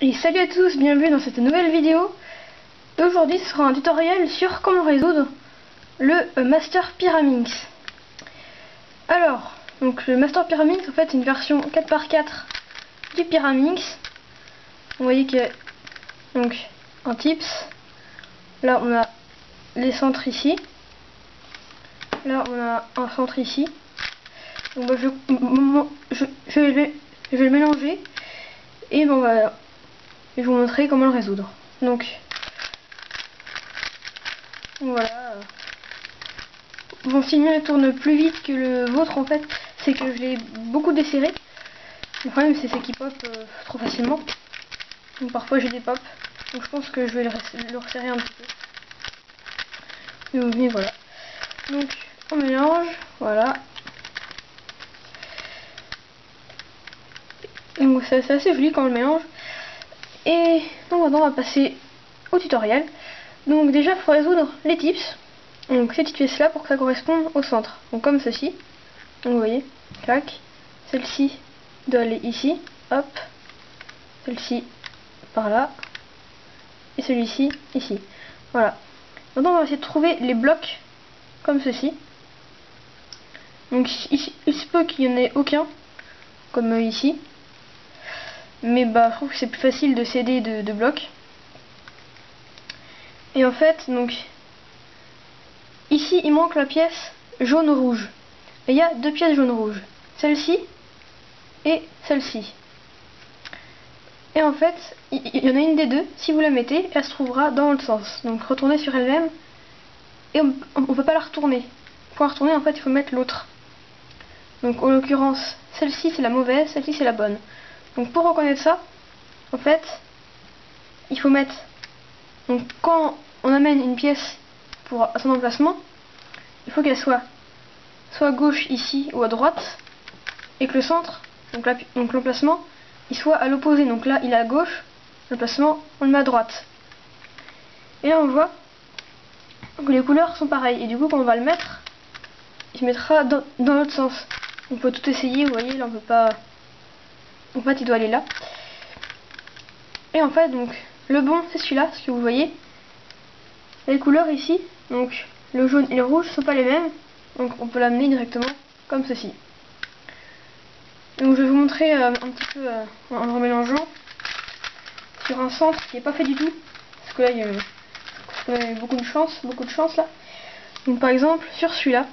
Et salut à tous, bienvenue dans cette nouvelle vidéo. Aujourd'hui ce sera un tutoriel sur comment résoudre le Master Pyraminx. Alors, donc le Master Pyraminx en fait c'est une version 4x4 du Pyraminx. Vous voyez qu'il y a donc un tips. Là on a les centres ici. Là on a un centre ici. Donc bah, je vais le mélanger et bon voilà. Je vais vous montrer comment le résoudre. Donc voilà. Mon signal tourne plus vite que le vôtre en fait, c'est que je l'ai beaucoup desserré. Le problème c'est qu'il pop trop facilement. Donc parfois j'ai des pops. Donc je pense que je vais le resserrer un petit peu. Mais voilà. Donc on mélange, voilà. Donc c'est assez joli quand on le mélange. Et donc maintenant on va passer au tutoriel. Donc déjà il faut résoudre les tips. Donc ces petites pièces là pour que ça corresponde au centre. Donc comme ceci. Donc vous voyez, clac. Celle-ci doit aller ici, hop. Celle-ci par là. Et celui-ci ici. Voilà. Maintenant on va essayer de trouver les blocs comme ceci. Donc ici, il se peut qu'il n'y en ait aucun, comme ici. Mais bah je trouve que c'est plus facile de s'aider de blocs. Et en fait, donc ici il manque la pièce jaune-rouge. Et il y a deux pièces jaune-rouge. Celle-ci et celle-ci. Et en fait, il y en a une des deux, si vous la mettez, elle se trouvera dans le sens. Donc retournez sur elle-même. Et on ne peut pas la retourner. Pour la retourner, en fait, il faut mettre l'autre. Donc en l'occurrence, celle-ci c'est la mauvaise, celle-ci c'est la bonne. Donc pour reconnaître ça, en fait, il faut mettre... Donc quand on amène une pièce pour son emplacement, il faut qu'elle soit soit à gauche ici ou à droite, et que le centre, donc l'emplacement, il soit à l'opposé. Donc là il est à gauche, l'emplacement on le met à droite. Et là on voit que les couleurs sont pareilles, et du coup quand on va le mettre, il se mettra dans l'autre sens. On peut tout essayer, vous voyez, là on peut pas... En fait il doit aller là. Et en fait donc le bon c'est celui-là, ce que vous voyez. Les couleurs ici, donc le jaune et le rouge sont pas les mêmes, donc on peut l'amener directement comme ceci. Donc je vais vous montrer un petit peu en le remélangeant sur un centre qui n'est pas fait du tout, parce que là il y a eu beaucoup de chance là. Donc par exemple sur celui-là,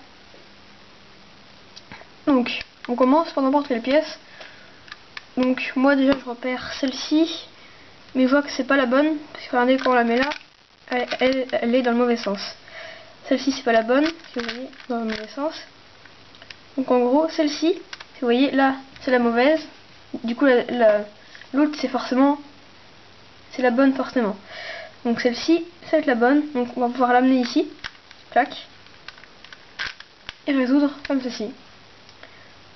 donc on commence par n'importe quelle pièce. Donc moi déjà je repère celle-ci, mais je vois que c'est pas la bonne, parce que regardez quand on la met là, elle est dans le mauvais sens. Celle-ci c'est pas la bonne, si vous voyez, dans le mauvais sens. Donc en gros celle-ci, vous voyez là c'est la mauvaise, du coup l'autre c'est la bonne forcément. Donc celle-ci ça va être la bonne, donc on va pouvoir l'amener ici, clac, et résoudre comme ceci.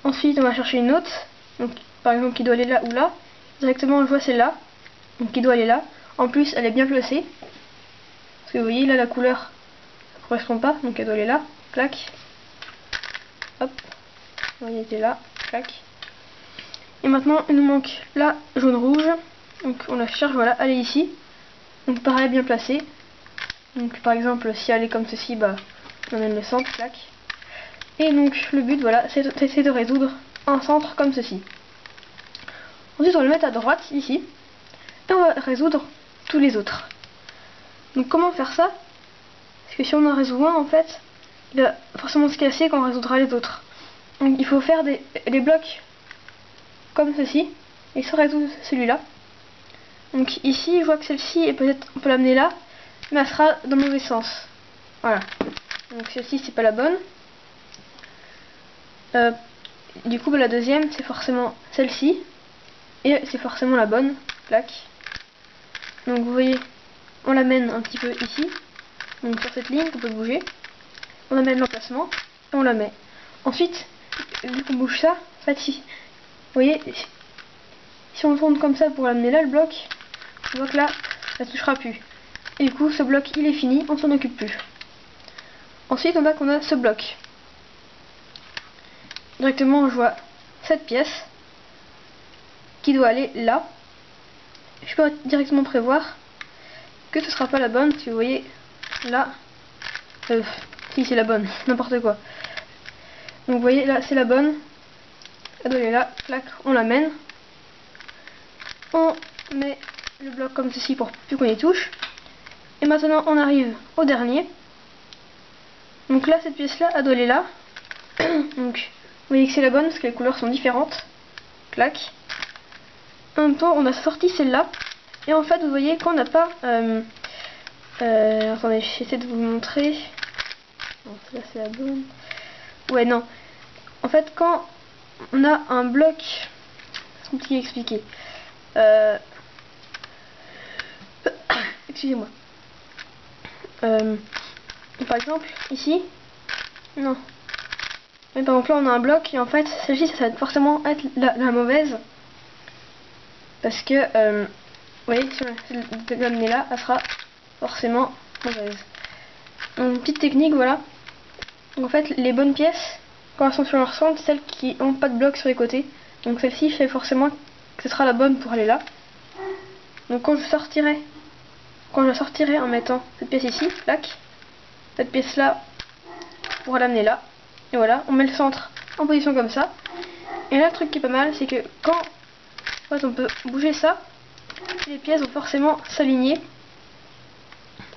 Ensuite on va chercher une autre, donc par exemple qui doit aller là ou là, directement je vois celle-là, donc qui doit aller là. En plus elle est bien placée, parce que vous voyez là la couleur ne correspond pas, donc elle doit aller là, clac, hop, vous voyez elle était là, clac. Et maintenant il nous manque la jaune-rouge, donc on la cherche, voilà, elle est ici, donc pareil bien placée. Donc par exemple si elle est comme ceci, bah on amène le centre, clac. Et donc le but voilà c'est de résoudre un centre comme ceci. Ensuite on va le mettre à droite ici, et on va résoudre tous les autres. Donc comment faire ça? Parce que si on en résout un en fait, il va forcément se casser quand on résoudra les autres. Donc il faut faire des blocs comme ceci, et ça résout celui-là. Donc ici je vois que celle-ci, et peut-être on peut l'amener là, mais elle sera dans le mauvais sens. Voilà. Donc celle-ci c'est pas la bonne. Du coup bah, la deuxième c'est forcément celle-ci, et c'est forcément la bonne, clac. Donc vous voyez, on l'amène un petit peu ici, donc sur cette ligne qu'on peut bouger. On amène l'emplacement et on la met. Ensuite, vu qu'on bouge ça, en fait, vous voyez, si on tourne comme ça pour l'amener là, le bloc, on voit que là, ça ne touchera plus. Et du coup, ce bloc, il est fini, on s'en occupe plus. Ensuite, on voit qu'on a ce bloc. Directement, je vois cette pièce qui doit aller là. je peux directement prévoir que ce sera pas la bonne, parce que vous voyez là, si c'est la bonne, n'importe quoi. Donc vous voyez là c'est la bonne, elle doit aller là, clac, on l'amène, on met le bloc comme ceci pour plus qu'on y touche, et maintenant on arrive au dernier. Donc là cette pièce là elle doit aller là, donc vous voyez que c'est la bonne parce que les couleurs sont différentes, clac. En même temps on a sorti celle-là, et en fait vous voyez qu'on n'a pas attendez, j'essaie de vous montrer. Non, là c'est la bonne. Ouais, non. En fait, quand on a un bloc, c'est compliqué à expliquer. Excusez-moi. Par exemple, ici. Non. Mais par exemple, là on a un bloc, et en fait, celle-ci, ça va forcément être la mauvaise. Parce que, vous voyez, si on l'amener là, elle sera forcément mauvaise. Donc, une petite technique, voilà. Donc, en fait, les bonnes pièces, quand elles sont sur leur centre, celles qui n'ont pas de bloc sur les côtés. Donc celle-ci, je sais forcément que ce sera la bonne pour aller là. Donc quand je sortirai en mettant cette pièce ici, clac, cette pièce là, pour l'amener là. Et voilà, on met le centre en position comme ça. Et là, le truc qui est pas mal, c'est que quand en fait, on peut bouger ça, les pièces vont forcément s'aligner.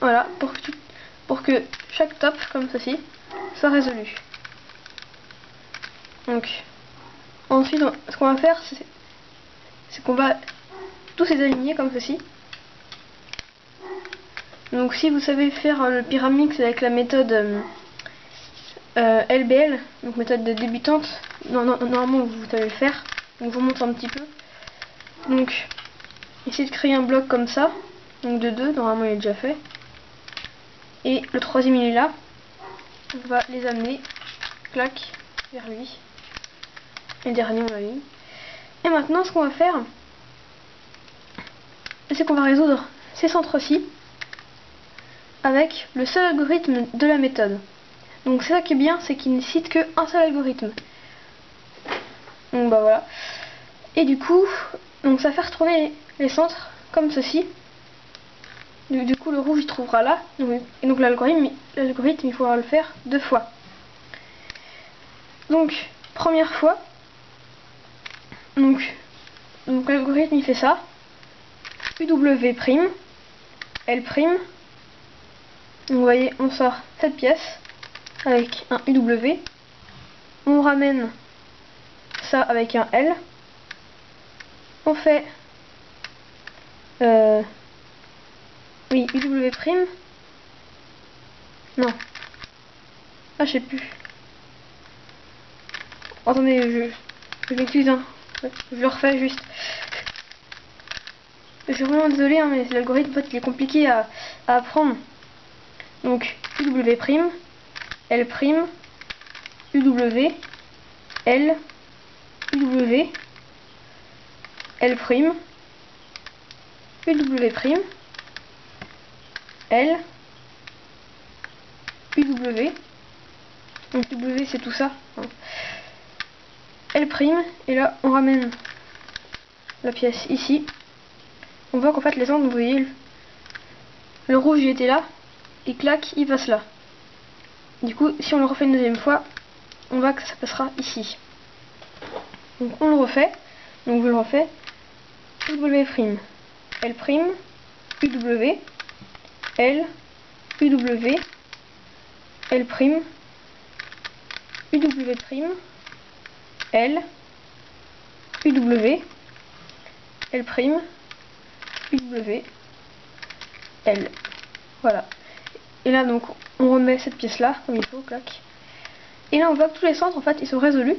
Voilà, pour que chaque top, comme ceci, soit résolu. Donc, ensuite, ce qu'on va faire, c'est qu'on va tous les aligner comme ceci. Donc, si vous savez faire le Pyramix avec la méthode LBL, donc méthode de débutante, normalement vous savez le faire. Donc, je vous montre un petit peu. Donc, essayez de créer un bloc comme ça, donc de 2, normalement il est déjà fait. Et le troisième il est là. On va les amener, clac, vers lui. Et le dernier on l'a mis. Et maintenant ce qu'on va faire, c'est qu'on va résoudre ces centres-ci avec le seul algorithme de la méthode. Donc c'est ça qui est bien, c'est qu'il ne cite qu'un seul algorithme. Donc bah voilà. Et du coup, donc ça va faire tourner les centres comme ceci. Du coup le rouge il trouvera là. Et donc l'algorithme il faudra le faire 2 fois. Donc première fois, donc l'algorithme il fait ça. UW', L'. Donc vous voyez, on sort cette pièce avec un UW. On ramène ça avec un L. On fait oui, UW'. Non. Ah, je sais plus. Attendez, je m'excuse, hein. Je le refais juste. Je suis vraiment désolée, hein, mais l'algorithme en fait, il est compliqué à apprendre. Donc UW', L', UW, L, UW, L', UW', L, UW. Donc W c'est tout ça. L', et là on ramène la pièce ici. On voit qu'en fait les angles, vous voyez, le rouge il était là, et clac, il passe là. Du coup, si on le refait une deuxième fois, on voit que ça passera ici. Donc on le refait, donc je le refais. W', L', UW, L, UW, L', UW', L, UW, L', UW, L. Voilà. Et là donc on remet cette pièce là comme il faut, clac. Et là on voit que tous les centres en fait ils sont résolus.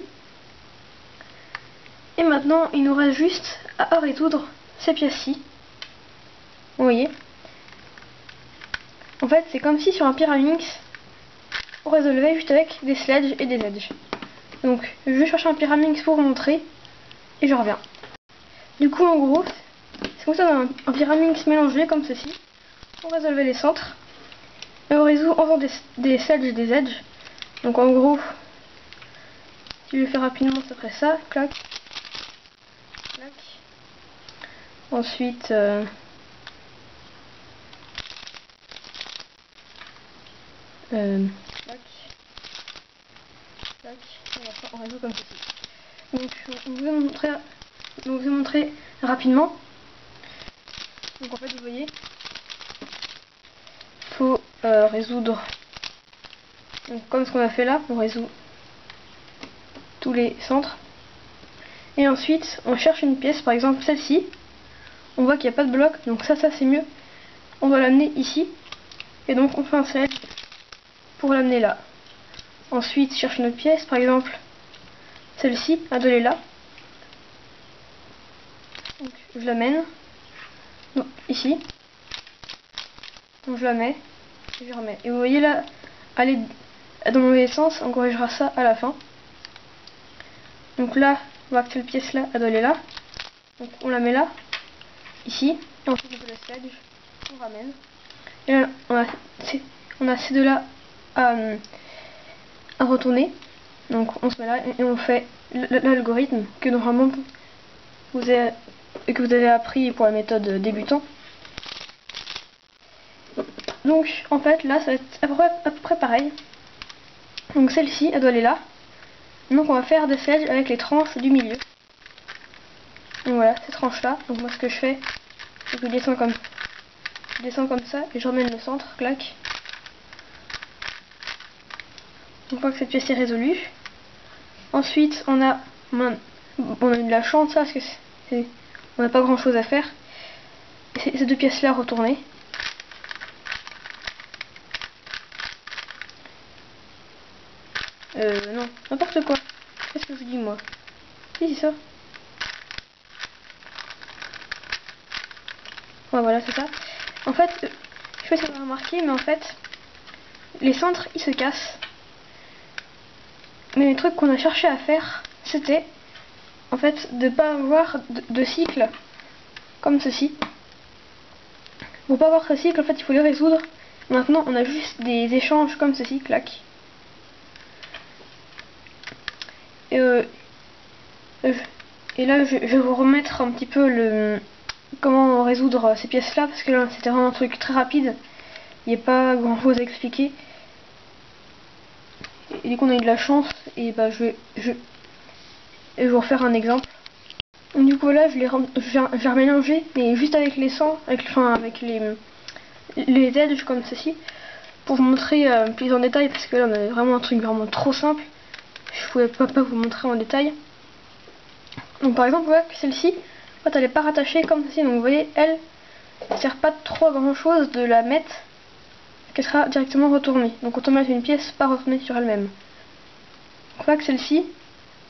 Et maintenant il nous reste juste à résoudre ces pièces-ci. Vous voyez. En fait c'est comme si sur un Pyramix on résolvait juste avec des sledges et des edges. Donc je vais chercher un Pyramix pour vous montrer et je reviens. Du coup en gros c'est comme ça un Pyramix mélangé comme ceci. On résolvait les centres. Et on résout en faisant des sledges et des edges. Donc en gros, si je le fais rapidement, ça ferait ça, clac, clac. Ensuite, tac, tac, on résout comme ceci. Donc, on vous ai montré rapidement. Donc en fait, vous voyez, il faut résoudre. Donc, comme ce qu'on a fait là, on résout tous les centres. Et ensuite, on cherche une pièce, par exemple celle-ci. On voit qu'il n'y a pas de bloc, donc ça c'est mieux. On va l'amener ici. Et donc on fait un select pour l'amener là. Ensuite, cherche une autre pièce, par exemple celle-ci, elle est là. Donc je l'amène ici. Donc je la mets et je remets. Et vous voyez là, elle est dans le mauvais sens, on corrigera ça à la fin. Donc là, on voit que cette pièce là, elle doit aller là. Donc on la met là, ici, et ensuite on fait le slide, on ramène. Et là, on a ces deux là à retourner. Donc on se met là et on fait l'algorithme que normalement vous avez appris pour la méthode débutant. Donc en fait là ça va être à peu près pareil. Donc celle-ci elle doit aller là. Donc on va faire des slides avec les tranches du milieu. Donc voilà, ces tranches là. Donc moi ce que je fais, c'est que je descends comme ça et je remène le centre, clac. Une fois que cette pièce est résolue. Ensuite on a eu de la chance ça parce que on n'a pas grand chose à faire. Ces deux pièces là retournées. Non, n'importe quoi. Qu'est-ce que je dis moi? Si, c'est ça. Ouais, voilà, c'est ça. En fait, je sais pas si vous avez remarqué, mais en fait, les centres, ils se cassent. Mais le truc qu'on a cherché à faire, c'était, en fait, de pas avoir de cycle comme ceci. Pour pas avoir ce cycle, en fait, il faut les résoudre. Maintenant, on a juste des échanges comme ceci, clac. Et là, je vais vous remettre un petit peu comment résoudre ces pièces-là, parce que là, c'était vraiment un truc très rapide. Il n'y a pas grand-chose à expliquer. Et dès qu'on a eu de la chance, et bah je vais vous refaire un exemple. Donc, du coup là, je vais remélanger, mais juste avec les sangs, avec les edges comme ceci, pour vous montrer plus en détail, parce que là, on a vraiment un truc vraiment trop simple. Je pouvais pas vous montrer en détail. Donc par exemple, vous voyez que celle-ci, en fait, elle n'est pas rattachée comme ceci. Donc vous voyez, elle ne sert pas trop à grand chose de la mettre, qu'elle sera directement retournée. Donc autant mettre une pièce pas retournée sur elle-même. On voit que celle-ci,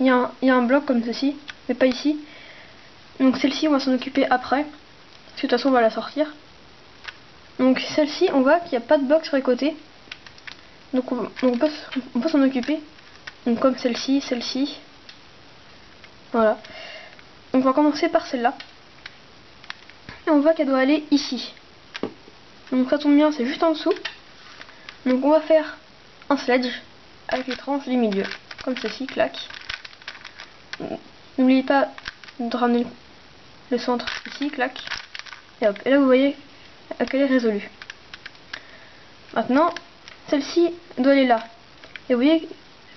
il y a un bloc comme ceci, mais pas ici. Donc celle-ci, on va s'en occuper après, parce que de toute façon on va la sortir. Donc celle-ci, on voit qu'il n'y a pas de bloc sur les côtés. Donc on peut s'en occuper. Donc comme celle-ci, celle-ci. Voilà. Donc on va commencer par celle-là. Et on voit qu'elle doit aller ici. Donc ça tombe bien, c'est juste en dessous. Donc on va faire un sledge avec les tranches du milieu. Comme ceci, clac. N'oubliez pas de ramener le centre ici, clac. Et hop. Et là vous voyez qu'elle est résolue. Maintenant, celle-ci doit aller là. Et vous voyez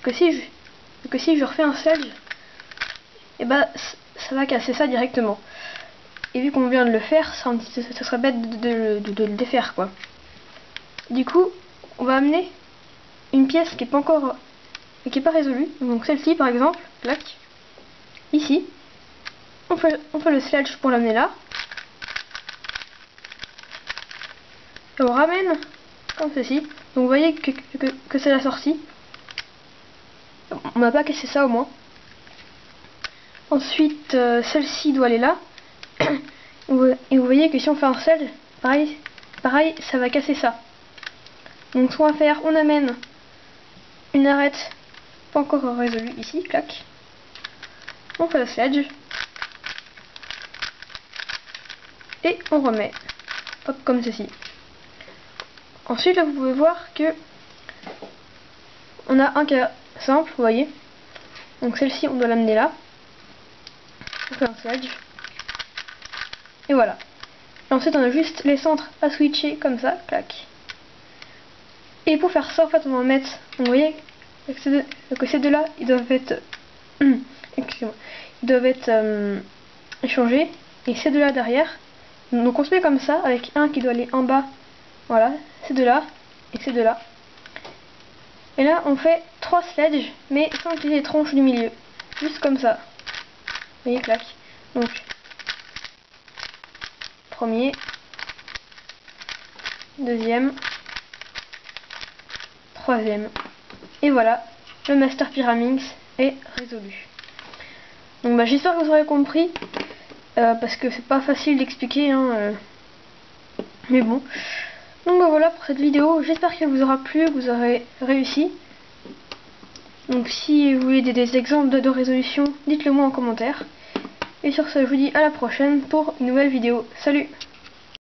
que si je refais un sledge, et bah ça va casser ça directement. Et vu qu'on vient de le faire, ça serait bête de le défaire quoi. Du coup, on va amener une pièce qui est pas encore, qui est pas résolue. Donc celle-ci par exemple, clac. Ici, on fait le sledge pour l'amener là. Et on ramène comme ceci. Donc vous voyez que c'est la sortie. On n'a pas cassé ça au moins. Ensuite, celle-ci doit aller là. Et vous voyez que si on fait un sledge, pareil, ça va casser ça. Donc ce qu'on va faire, on amène une arête pas encore résolue ici, clac. On fait le sledge. Et on remet. Hop, comme ceci. Ensuite, là, vous pouvez voir que on a un cas simple, vous voyez. Donc celle-ci, on doit l'amener là. On fait un sledge. Et voilà. Et ensuite on a juste les centres à switcher comme ça, clac. Et pour faire ça, en fait, on va mettre, vous voyez, que ces deux-là, ils doivent être, excusez-moi, ils doivent être échangés, et ces deux-là derrière. Donc on se met comme ça, avec un qui doit aller en bas, voilà, ces deux-là, et ces deux-là. Et là, on fait 3 sledges, mais sans utiliser les tronches du milieu, juste comme ça. Vous voyez, clac. Donc, premier, deuxième, troisième. Et voilà, le Master Pyraminx est résolu. Donc bah, j'espère que vous aurez compris, parce que c'est pas facile d'expliquer, hein, mais bon. Donc bah, voilà pour cette vidéo, j'espère qu'elle vous aura plu, que vous aurez réussi. Donc si vous voulez des exemples de résolution, dites-le moi en commentaire. Et sur ce, je vous dis à la prochaine pour une nouvelle vidéo. Salut!